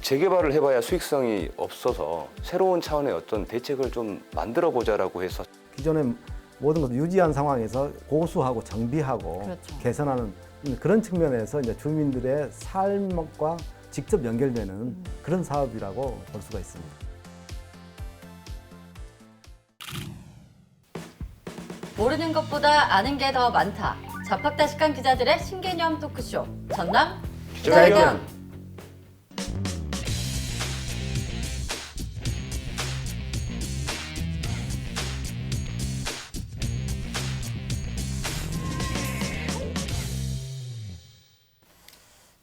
재개발을 해봐야 수익성이 없어서 새로운 차원의 어떤 대책을 좀 만들어 보자라고 해서 기존의 모든 것을 유지한 상황에서 고수하고 정비하고 그렇죠. 개선하는 그런 측면에서 이제 주민들의 삶과 직접 연결되는 그런 사업이라고 볼 수가 있습니다. 모르는 것보다 아는 게 더 많다. 자팍다식한 기자들의 신개념 토크쇼 전남 기자회견.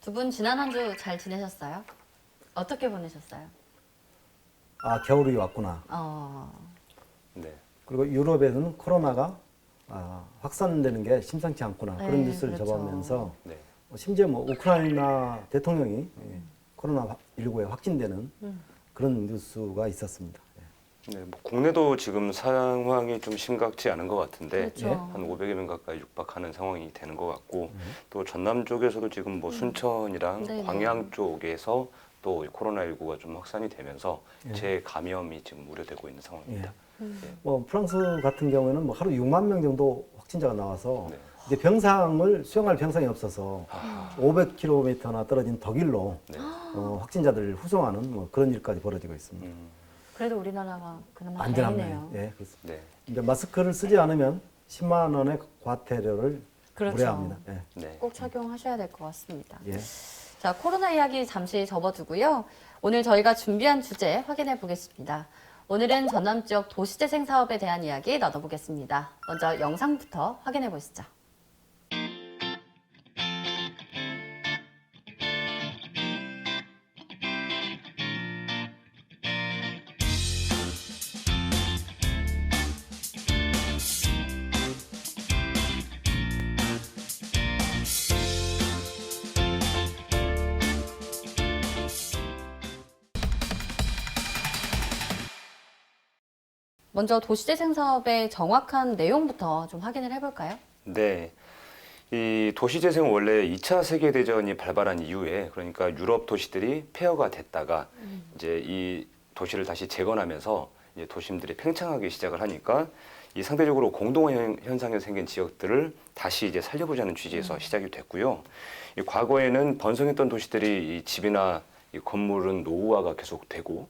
두 분 지난 한 주 잘 지내셨어요? 어떻게 보내셨어요? 아, 겨울이 왔구나. 네. 그리고 유럽에서는 코로나가 확산되는 게 심상치 않구나. 그런 네, 뉴스를 그렇죠. 접하면서 네. 심지어 뭐 우크라이나 대통령이 코로나19에 확진되는 그런 뉴스가 있었습니다. 네, 뭐 국내도 지금 상황이 좀 심각치 않은 것 같은데 그렇죠. 한 500여 명 가까이 육박하는 상황이 되는 것 같고 또 전남 쪽에서도 지금 뭐 순천이랑 네네. 광양 쪽에서 또 코로나19가 좀 확산이 되면서 재감염이 지금 우려되고 있는 상황입니다. 뭐 프랑스 같은 경우에는 뭐 하루 6만 명 정도 확진자가 나와서 네. 이제 병상을 수용할 병상이 없어서 500km나 떨어진 독일로 네. 확진자들을 후송하는 뭐 그런 일까지 벌어지고 있습니다. 그래도 우리나라가 그나마 안전하네요. 다행이네요. 예, 그렇습니다. 네. 이제 마스크를 쓰지 않으면 10만 원의 과태료를 그렇죠. 물어야합니다. 예. 네. 꼭 착용하셔야 될 것 같습니다. 예. 자, 코로나 이야기 잠시 접어두고요. 오늘 저희가 준비한 주제 확인해 보겠습니다. 오늘은 전남 지역 도시재생 사업에 대한 이야기 나눠보겠습니다. 먼저 영상부터 확인해 보시죠. 먼저 도시재생 사업의 정확한 내용부터 좀 확인을 해볼까요? 네. 이 도시재생은 원래 2차 세계대전이 발발한 이후에 그러니까 유럽 도시들이 폐허가 됐다가 이제 이 도시를 다시 재건하면서 이제 도심들이 팽창하기 시작을 하니까 이 상대적으로 공동화 현상이 생긴 지역들을 다시 이제 살려보자는 취지에서 시작이 됐고요. 이 과거에는 번성했던 도시들이 이 집이나 이 건물은 노후화가 계속되고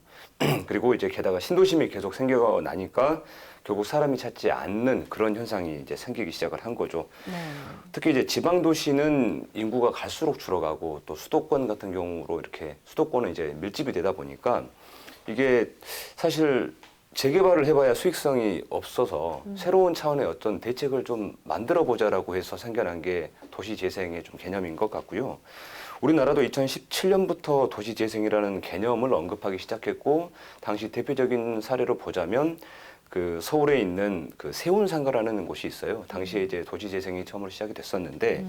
그리고 이제 게다가 신도심이 계속 생겨나니까 결국 사람이 찾지 않는 그런 현상이 이제 생기기 시작을 한 거죠. 네. 특히 이제 지방 도시는 인구가 갈수록 줄어가고 또 수도권 같은 경우로 이렇게 수도권은 이제 밀집이 되다 보니까 이게 사실 재개발을 해봐야 수익성이 없어서 새로운 차원의 어떤 대책을 좀 만들어 보자라고 해서 생겨난 게 도시재생의 좀 개념인 것 같고요. 우리나라도 2017년부터 도시재생이라는 개념을 언급하기 시작했고 당시 대표적인 사례로 보자면 그 서울에 있는 그 세운상가라는 곳이 있어요. 당시에 이제 도시재생이 처음으로 시작이 됐었는데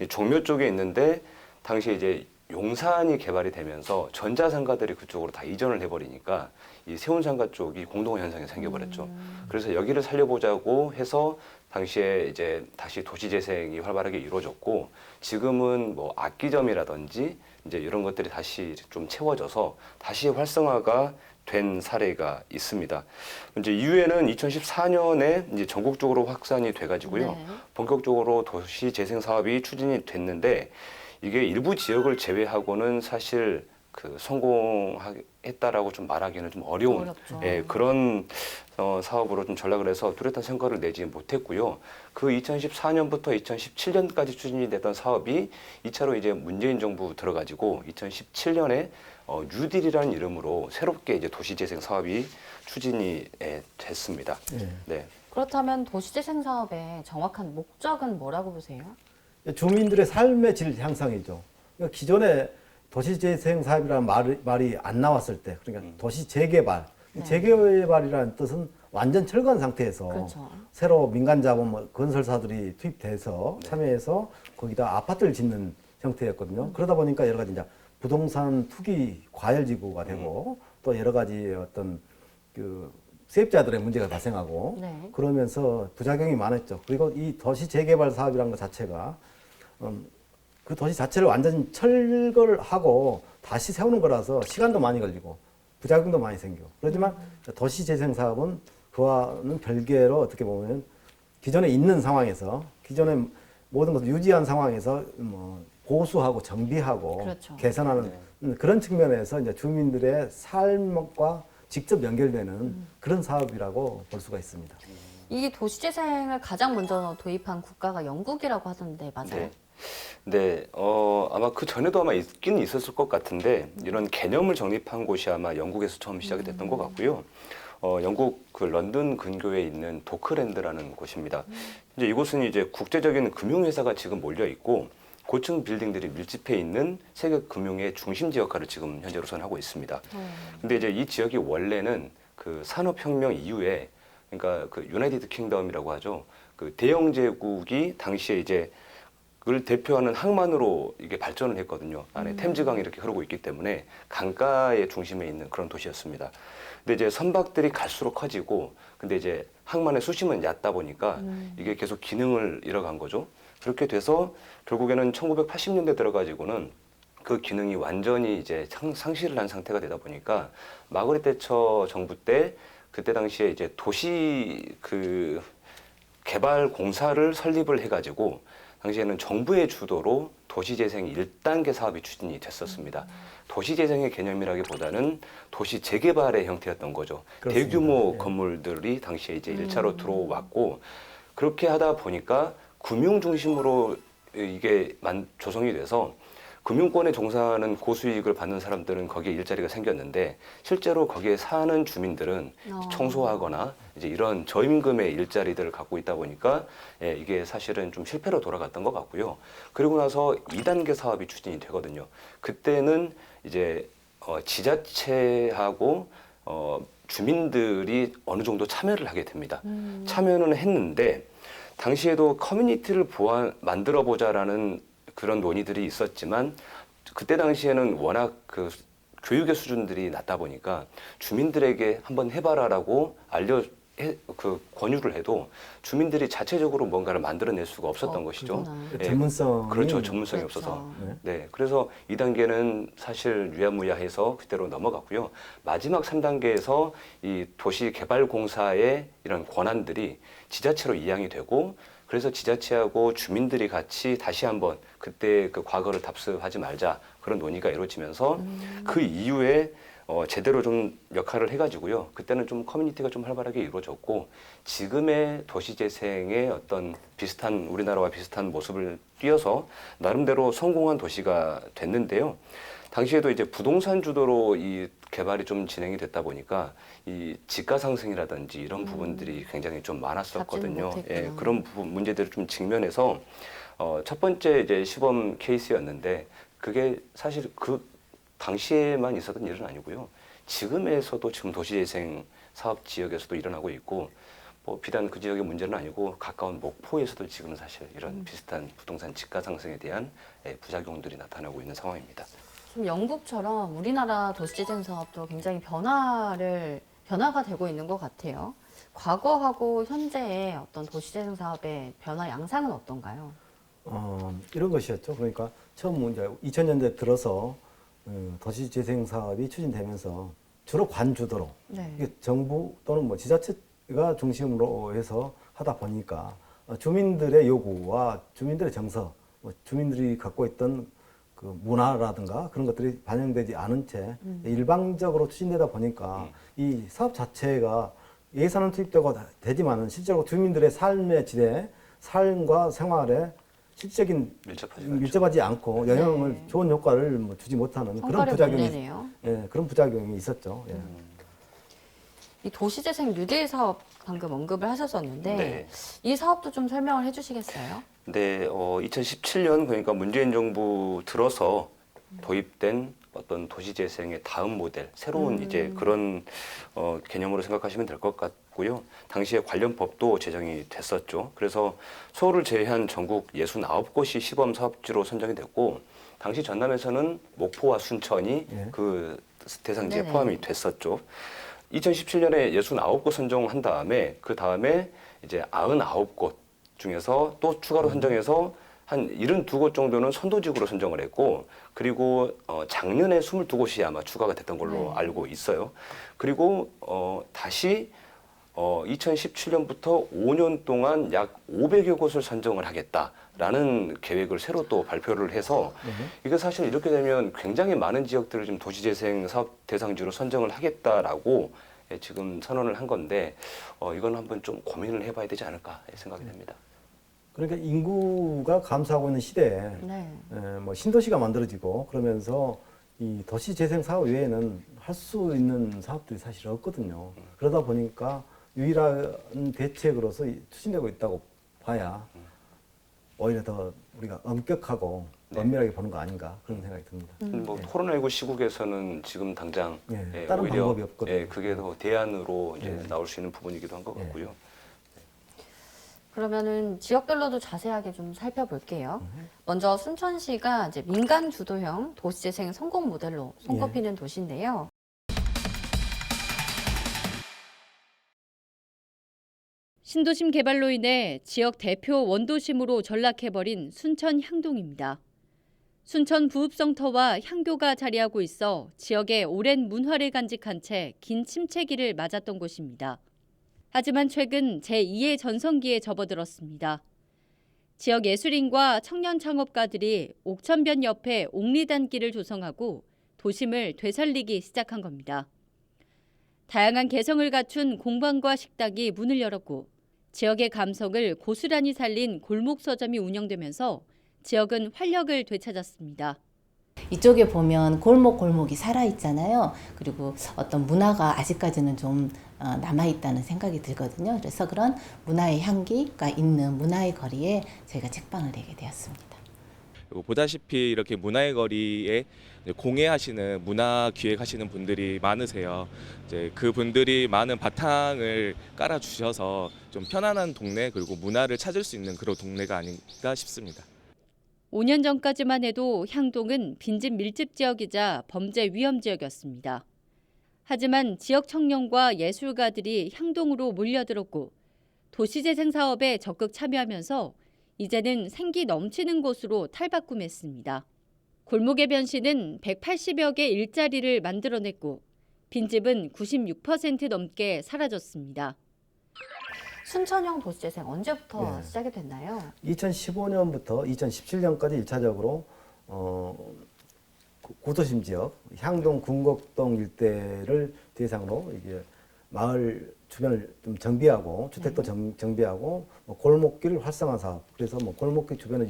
종묘 쪽에 있는데 당시에 이제 용산이 개발이 되면서 전자상가들이 그쪽으로 다 이전을 해버리니까 이 세운상가 쪽이 공동화 현상이 생겨버렸죠. 그래서 여기를 살려보자고 해서 당시에 이제 다시 도시재생이 활발하게 이루어졌고 지금은 뭐 악기점이라든지 이제 이런 것들이 다시 좀 채워져서 다시 활성화가 된 사례가 있습니다. 이제 이후에는 2014년에 이제 전국적으로 확산이 돼가지고요. 네. 본격적으로 도시재생 사업이 추진이 됐는데 이게 일부 지역을 제외하고는 사실 그 성공했다라고 좀 말하기는 좀 어려운 어렵죠. 그런 사업으로 좀 전락을 해서 뚜렷한 성과를 내지 못했고요. 그 2014년부터 2017년까지 추진이 됐던 사업이 2차로 이제 문재인 정부 들어가지고 2017년에 뉴딜이라는 이름으로 새롭게 이제 도시재생 사업이 추진이 됐습니다. 네. 그렇다면 도시재생 사업의 정확한 목적은 뭐라고 보세요? 주민들의 삶의 질 향상이죠. 그러니까 기존에 도시재생 사업이라는 말이 안 나왔을 때, 그러니까 도시 재개발. 네. 재개발이라는 뜻은 완전 철거한 상태에서 그렇죠. 새로 민간 자본 건설사들이 투입돼서 참여해서 거기다 아파트를 짓는 형태였거든요. 그러다 보니까 여러 가지 이제 부동산 투기 과열지구가 되고 또 여러 가지 어떤 그 세입자들의 문제가 발생하고 네. 그러면서 부작용이 많았죠. 그리고 이 도시 재개발 사업이라는 것 자체가 그 도시 자체를 완전 철거를 하고 다시 세우는 거라서 시간도 많이 걸리고 부작용도 많이 생기고 그렇지만 도시 재생 사업은 그와는 별개로 어떻게 보면 기존에 있는 상황에서 기존에 모든 것을 유지한 상황에서 뭐 보수하고 정비하고 그렇죠. 개선하는 그런 측면에서 이제 주민들의 삶과 직접 연결되는 그런 사업이라고 볼 수가 있습니다. 이 도시재생을 가장 먼저 도입한 국가가 영국이라고 하던데 맞아요? 네. 네, 아마 그 전에도 아마 있기는 있었을 것 같은데 이런 개념을 정립한 곳이 아마 영국에서 처음 시작이 됐던 것 같고요. 영국 그 런던 근교에 있는 도크랜드라는 곳입니다. 이제 이곳은 이제 국제적인 금융회사가 지금 몰려 있고 고층 빌딩들이 밀집해 있는 세계 금융의 중심지 역할을 지금 현재로서는 하고 있습니다. 근데 이제 이 지역이 원래는 그 산업혁명 이후에 그러니까 그 유나이티드 킹덤이라고 하죠. 그 대영 제국이 당시에 이제 그걸 대표하는 항만으로 이게 발전을 했거든요. 안에 템즈강이 이렇게 흐르고 있기 때문에 강가의 중심에 있는 그런 도시였습니다. 근데 이제 선박들이 갈수록 커지고, 근데 이제 항만의 수심은 얕다 보니까 이게 계속 기능을 잃어간 거죠. 그렇게 돼서 결국에는 1980년대 들어가지고는 그 기능이 완전히 이제 상실을 한 상태가 되다 보니까 마거릿 대처 정부 때 그때 당시에 이제 도시 그 개발 공사를 설립을 해가지고 당시에는 정부의 주도로 도시재생 1단계 사업이 추진이 됐었습니다. 도시재생의 개념이라기보다는 도시 재개발의 형태였던 거죠. 그렇습니다. 대규모 예. 건물들이 당시에 이제 1차로 들어왔고 그렇게 하다 보니까 금융 중심으로 이게 조성이 돼서 금융권에 종사하는 고수익을 받는 사람들은 거기에 일자리가 생겼는데 실제로 거기에 사는 주민들은 청소하거나 이제 이런 저임금의 일자리들을 갖고 있다 보니까 예, 이게 사실은 좀 실패로 돌아갔던 것 같고요. 그리고 나서 2단계 사업이 추진이 되거든요. 그때는 이제 지자체하고 주민들이 어느 정도 참여를 하게 됩니다. 참여는 했는데 당시에도 커뮤니티를 만들어 보자라는 그런 논의들이 있었지만 그때 당시에는 워낙 그 교육의 수준들이 낮다 보니까 주민들에게 한번 해봐라라고 권유를 해도 주민들이 자체적으로 뭔가를 만들어낼 수가 없었던 것이죠. 그렇구나. 예, 전문성이 그렇죠. 전문성이 그렇죠. 없어서. 네. 네, 그래서 2단계는 사실 유야무야해서 그대로 넘어갔고요. 마지막 3단계에서 이 도시개발공사의 이런 권한들이 지자체로 이양이 되고 그래서 지자체하고 주민들이 같이 다시 한번 그때 그 과거를 답습하지 말자 그런 논의가 이루어지면서 그 이후에 제대로 좀 역할을 해가지고요. 그때는 좀 커뮤니티가 좀 활발하게 이루어졌고 지금의 도시재생의 어떤 비슷한 우리나라와 비슷한 모습을 띄어서 나름대로 성공한 도시가 됐는데요. 당시에도 이제 부동산 주도로 이 개발이 좀 진행이 됐다 보니까 이 집가 상승이라든지 이런 부분들이 굉장히 좀 많았었거든요. 잡지는 예, 못했구나. 그런 문제들을 좀 직면해서 첫 번째 이제 시범 케이스였는데 그게 사실 그 당시에만 있었던 일은 아니고요. 지금에서도 지금 도시재생 사업 지역에서도 일어나고 있고 뭐 비단 그 지역의 문제는 아니고 가까운 목포에서도 지금 사실 이런 비슷한 부동산 집가 상승에 대한 부작용들이 나타나고 있는 상황입니다. 좀 영국처럼 우리나라 도시재생 사업도 굉장히 변화가 되고 있는 것 같아요. 과거하고 현재의 어떤 도시재생 사업의 변화 양상은 어떤가요? 이런 것이었죠. 그러니까 처음 이제 2000년대 들어서 도시재생 사업이 추진되면서 주로 관주도로 네. 이게 정부 또는 뭐 지자체가 중심으로 해서 하다 보니까 주민들의 요구와 주민들의 정서, 주민들이 갖고 있던 그 문화라든가 그런 것들이 반영되지 않은 채 일방적으로 추진되다 보니까 이 사업 자체가 예산은 투입되고 되지만은 실제로 주민들의 삶의 질에 삶과 생활에 실질적인 밀접하지 않고 영향을 네. 좋은 효과를 뭐 주지 못하는 그런 성과를 못 부작용이 내네요. 그런 부작용이 있었죠. 예. 이 도시재생 뉴딜 사업 방금 언급을 하셨었는데 네. 이 사업도 좀 설명을 해주시겠어요? 네, 2017년 그러니까 문재인 정부 들어서 도입된 어떤 도시재생의 다음 모델, 새로운 이제 그런 개념으로 생각하시면 될 것 같고요. 당시에 관련 법도 제정이 됐었죠. 그래서 서울을 제외한 전국 69곳이 시범 사업지로 선정이 됐고, 당시 전남에서는 목포와 순천이 예. 그 대상지에 네네. 포함이 됐었죠. 2017년에 69곳 선정한 다음에 그 다음에 이제 99곳 중에서 또 추가로 선정해서 한 72곳 정도는 선도직으로 선정을 했고 그리고 작년에 22곳이 아마 추가가 됐던 걸로 네. 알고 있어요. 그리고 다시 2017년부터 5년 동안 약 500여 곳을 선정을 하겠다라는 계획을 새로 또 발표를 해서 이게 사실 이렇게 되면 굉장히 많은 지역들을 지금 도시재생 사업 대상지로 선정을 하겠다라고 지금 선언을 한 건데 이건 한번 좀 고민을 해봐야 되지 않을까 생각이 됩니다. 그러니까 인구가 감소하고 있는 시대에 네. 뭐 신도시가 만들어지고 그러면서 이 도시 재생 사업 외에는 할 수 있는 사업들이 사실 없거든요. 그러다 보니까 유일한 대책으로서 추진되고 있다고 봐야 오히려 더 우리가 엄격하고 엄밀하게 보는 거 아닌가 그런 생각이 듭니다. 뭐 코로나19 시국에서는 지금 당장 다른 오히려 방법이 없거든요. 그게 더 대안으로 이제 나올 수 있는 부분이기도 한 것 같고요. 그러면은 지역별로도 자세하게 좀 살펴볼게요. 먼저 순천시가 이제 민간 주도형 도시재생 성공 모델로 손꼽히는 도시인데요. 신도심 개발로 인해 지역 대표 원도심으로 전락해버린 순천 향동입니다. 순천 부읍성터와 향교가 자리하고 있어 지역의 오랜 문화를 간직한 채 긴 침체기를 맞았던 곳입니다. 하지만 최근 제2의 전성기에 접어들었습니다. 지역 예술인과 청년 창업가들이 옥천변 옆에 옥리단길을 조성하고 도심을 되살리기 시작한 겁니다. 다양한 개성을 갖춘 공방과 식당이 문을 열었고 지역의 감성을 고스란히 살린 골목 서점이 운영되면서 지역은 활력을 되찾았습니다. 이쪽에 보면 골목골목이 살아있잖아요. 그리고 어떤 문화가 아직까지는 좀 남아있다는 생각이 들거든요. 그래서 그런 문화의 향기가 있는 문화의 거리에 저희가 책방을 내게 되었습니다. 보다시피 이렇게 문화의 거리에 공예하시는 문화 기획하시는 분들이 많으세요. 이제 그 분들이 많은 바탕을 깔아 주셔서 좀 편안한 동네 그리고 문화를 찾을 수 있는 그런 동네가 아닌가 싶습니다. 5년 전까지만 해도 향동은 빈집 밀집 지역이자 범죄 위험 지역이었습니다. 하지만 지역 청년과 예술가들이 향동으로 몰려들었고 도시재생 사업에 적극 참여하면서 이제는 생기 넘치는 곳으로 탈바꿈했습니다. 골목의 변신은 180여 개 일자리를 만들어냈고 빈집은 96% 넘게 사라졌습니다. 순천형 도시재생 언제부터 시작이 됐나요? 2015년부터 2017년까지 1차적으로 구도심 지역 향동 군곡동 일대를 대상으로 이게 마을 주변을 좀 정비하고 주택도 정비하고 뭐 골목길 활성화 사업 그래서 뭐 골목길 주변에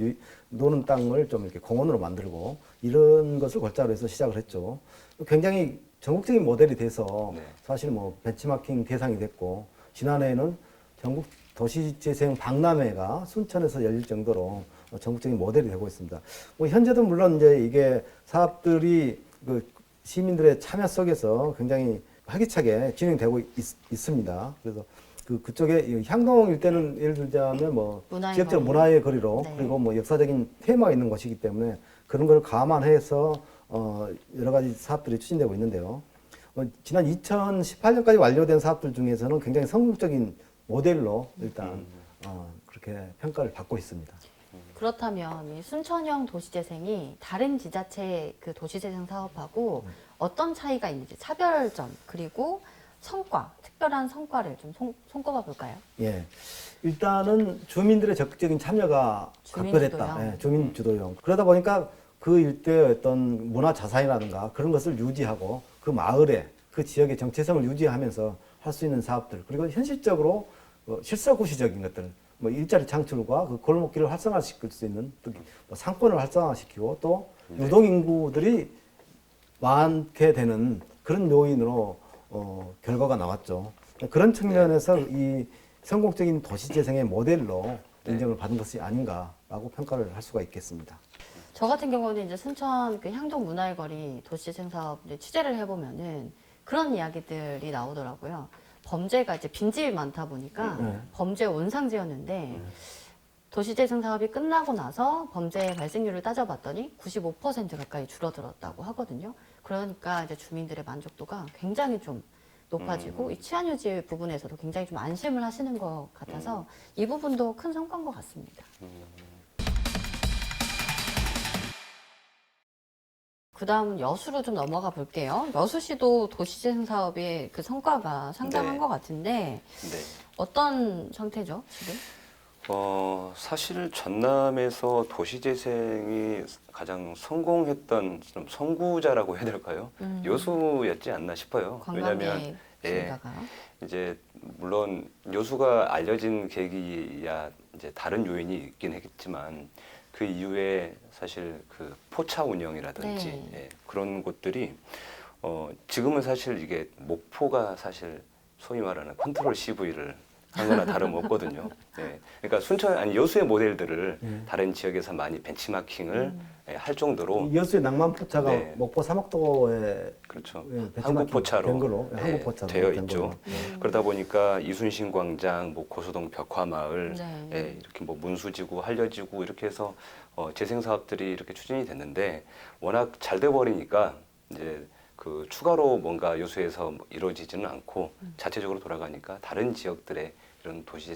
노는 땅을 좀 이렇게 공원으로 만들고 이런 것을 골자로 해서 시작을 했죠. 굉장히 전국적인 모델이 돼서 사실 뭐 벤치마킹 대상이 됐고 지난해에는 전국 도시재생 박람회가 순천에서 열릴 정도로 전국적인 모델이 되고 있습니다. 뭐 현재도 물론 이제 이게 사업들이 그 시민들의 참여 속에서 굉장히 활기차게 진행되고 있습니다. 그래서 그쪽에 향동 일대는 예를 들자면 뭐 지역적 문화의 거리로 그리고 뭐 역사적인 테마가 있는 곳이기 때문에 그런 걸 감안해서 여러 가지 사업들이 추진되고 있는데요. 지난 2018년까지 완료된 사업들 중에서는 굉장히 성공적인 모델로 일단 그렇게 평가를 받고 있습니다. 그렇다면 이 순천형 도시재생이 다른 지자체의 그 도시재생 사업하고 어떤 차이가 있는지 차별점 그리고 성과, 특별한 성과를 좀 손꼽아 볼까요? 예, 일단은 주민들의 적극적인 참여가 각별했다. 예, 주민 주도형. 그러다 보니까 그 일대의 어떤 문화 자산이라든가 그런 것을 유지하고 그 마을에 그 지역의 정체성을 유지하면서 할 수 있는 사업들 그리고 현실적으로 실사구시적인 것들 뭐 일자리 창출과 그 골목길을 활성화시킬 수 있는 뭐 상권을 활성화시키고 또 유동인구들이 많게 되는 그런 요인으로 결과가 나왔죠. 그런 측면에서 이 성공적인 도시재생의 모델로 인정을 받은 것이 아닌가라고 평가를 할 수가 있겠습니다. 저 같은 경우는 이제 순천 그 향동 문화의 거리 도시재생 사업 취재를 해보면은 그런 이야기들이 나오더라고요. 범죄가 이제 빈집이 많다 보니까 범죄 원상지였는데 도시재생 사업이 끝나고 나서 범죄 발생률을 따져봤더니 95% 가까이 줄어들었다고 하거든요. 그러니까 이제 주민들의 만족도가 굉장히 좀 높아지고 이 치안 유지 부분에서도 굉장히 좀 안심을 하시는 것 같아서 이 부분도 큰 성과인 것 같습니다. 그다음 여수로 좀 넘어가 볼게요. 여수시도 도시재생 사업의 그 성과가 상당한 네. 것 같은데 네. 어떤 상태죠 지금? 사실 전남에서 도시재생이 가장 성공했던 좀 선구자라고 해야 될까요? 여수였지 않나 싶어요. 왜냐하면 관광객 줄다가 이제 물론 여수가 알려진 계기야 이제 다른 요인이 있긴 했지만 그 이후에 사실 그 포차 운영이라든지 네. 그런 곳들이 지금은 사실 이게 목포가 사실 소위 말하는 컨트롤 CV를 한 거나 다름없거든요. 네. 그러니까 여수의 모델들을 다른 지역에서 많이 벤치마킹을 할 정도로 여수의 낭만포차가 네. 목포 삼학도에 그렇죠. 벤치마킹 한국포차로 된 걸로, 네, 한국포차로 되어 된 있죠. 걸로. 그러다 보니까 이순신 광장, 뭐 고소동 벽화마을, 네. 이렇게 뭐 문수지구, 한려지구 이렇게 해서 재생 사업들이 이렇게 추진이 됐는데 워낙 잘 돼 버리니까 이제 그 추가로 뭔가 여수에서 뭐 이루어지지는 않고 자체적으로 돌아가니까 다른 지역들의 이런 도시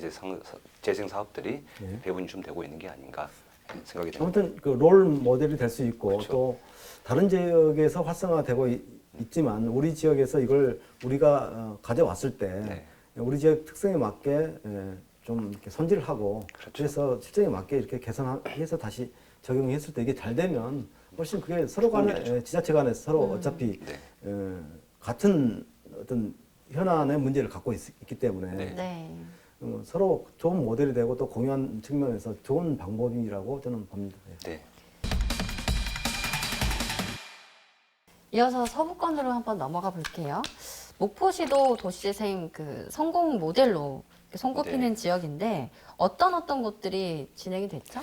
재생 사업들이 네. 배분이 좀 되고 있는 게 아닌가 생각이 듭니다. 아무튼 그 롤 모델이 될 수 있고 그렇죠. 또 다른 지역에서 활성화되고 있지만 우리 지역에서 이걸 우리가 가져왔을 때 네. 우리 지역 특성에 맞게 좀 이렇게 손질을 하고 그렇죠. 그래서 실정에 맞게 이렇게 개선해서 다시 적용했을 때 이게 잘 되면 훨씬 그게 서로 간에 흥미롭죠. 지자체 간에 서로 어차피 네. 같은 어떤 현안의 문제를 갖고 있기 때문에 네. 네. 서로 좋은 모델이 되고 또 공유한 측면에서 좋은 방법이라고 저는 봅니다. 네. 이어서 서부권으로 한번 넘어가 볼게요. 목포시도 도시재생 그 성공 모델로 손꼽히는 네. 지역인데 어떤 곳들이 진행이 됐죠?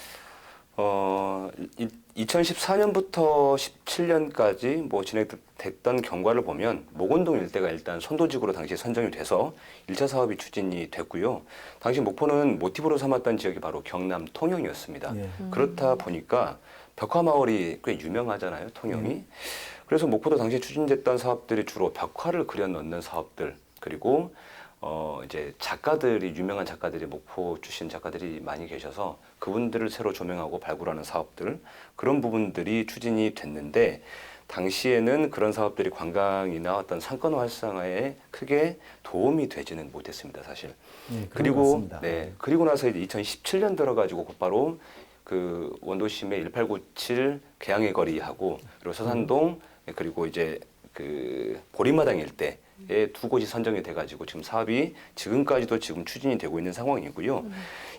2014년부터 17년까지 뭐 진행됐던 경과를 보면 목원동 일대가 일단 선도지구로 당시에 선정이 돼서 1차 사업이 추진이 됐고요. 당시 목포는 모티브로 삼았던 지역이 바로 경남 통영이었습니다. 예. 그렇다 보니까 벽화마을이 꽤 유명하잖아요, 통영이. 그래서 목포도 당시에 추진됐던 사업들이 주로 벽화를 그려 넣는 사업들, 그리고 이제 유명한 작가들이 목포 출신 작가들이 많이 계셔서 그분들을 새로 조명하고 발굴하는 사업들, 그런 부분들이 추진이 됐는데 당시에는 그런 사업들이 관광이나 어떤 상권 활성화에 크게 도움이 되지는 못했습니다, 사실. 네, 그런 것 그리고 같습니다. 그리고 나서 이제 2017년 들어가지고 곧바로 그 원도심의 1897 개항의 거리하고 그리고 서산동 그리고 이제 그 보리마당 일대에 두 곳이 선정이 돼가지고 지금 사업이 지금까지도 지금 추진이 되고 있는 상황이고요.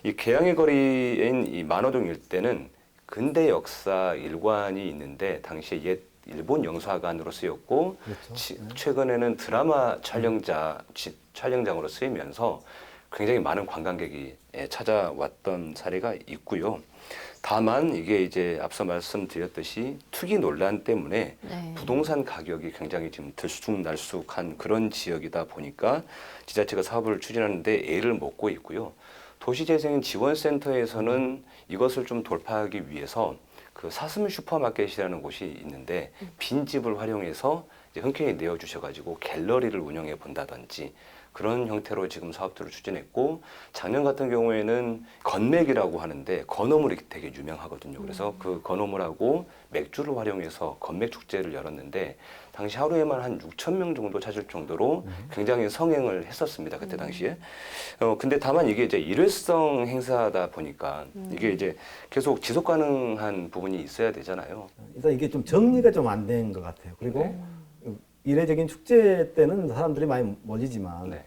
이 개항의 거리인 이 만호동 일대는 근대 역사 일관이 있는데 당시에 옛 일본 영사관으로 쓰였고 그렇죠. 최근에는 드라마 촬영장으로 쓰이면서 굉장히 많은 관광객이 찾아왔던 사례가 있고요. 다만 이게 이제 앞서 말씀드렸듯이 투기 논란 때문에 네. 부동산 가격이 굉장히 지금 들쑥날쑥한 그런 지역이다 보니까 지자체가 사업을 추진하는데 애를 먹고 있고요. 도시재생 지원센터에서는 이것을 좀 돌파하기 위해서 그 사슴 슈퍼마켓이라는 곳이 있는데 빈집을 활용해서 이제 흔쾌히 내어주셔가지고 갤러리를 운영해 본다든지 그런 형태로 지금 사업들을 추진했고 작년 같은 경우에는 건맥이라고 하는데 건어물이 되게 유명하거든요. 그래서 그 건어물하고 맥주를 활용해서 건맥 축제를 열었는데 당시 하루에만 한 6천 명 정도 찾을 정도로 굉장히 성행을 했었습니다. 그때 당시에. 근데 다만 이게 이제 일회성 행사다 보니까 이게 이제 계속 지속 가능한 부분이 있어야 되잖아요. 일단 이게 좀 정리가 좀 안 된 것 같아요. 그리고 네. 이례적인 축제 때는 사람들이 많이 몰리지만 네.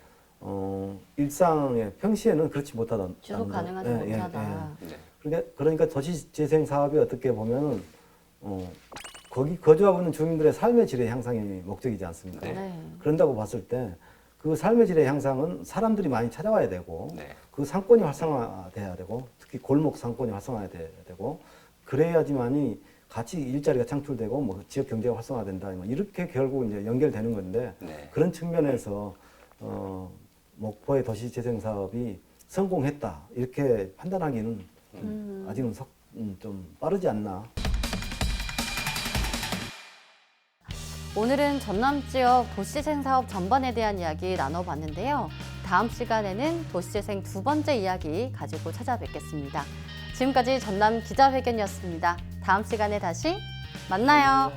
일상의 평시에는 그렇지 못하다. 지속 가능하지 못하다. 네. 그러니까 도시재생 사업이 어떻게 보면은 거기 거주하고 있는 주민들의 삶의 질의 향상이 목적이지 않습니까? 네. 네. 그런다고 봤을 때 그 삶의 질의 향상은 사람들이 많이 찾아와야 되고 네. 그 상권이 활성화돼야 되고 특히 골목 상권이 활성화돼야 되고 그래야지만이 같이 일자리가 창출되고 뭐 지역 경제가 활성화된다. 뭐 이렇게 결국 이제 연결되는 건데 네. 그런 측면에서 목포의 도시 재생 사업이 성공했다 이렇게 판단하기는 아직은 좀 빠르지 않나. 오늘은 전남 지역 도시재생 사업 전반에 대한 이야기 나눠봤는데요. 다음 시간에는 도시재생 두 번째 이야기 가지고 찾아뵙겠습니다. 지금까지 전남 기자회견이었습니다. 다음 시간에 다시 만나요.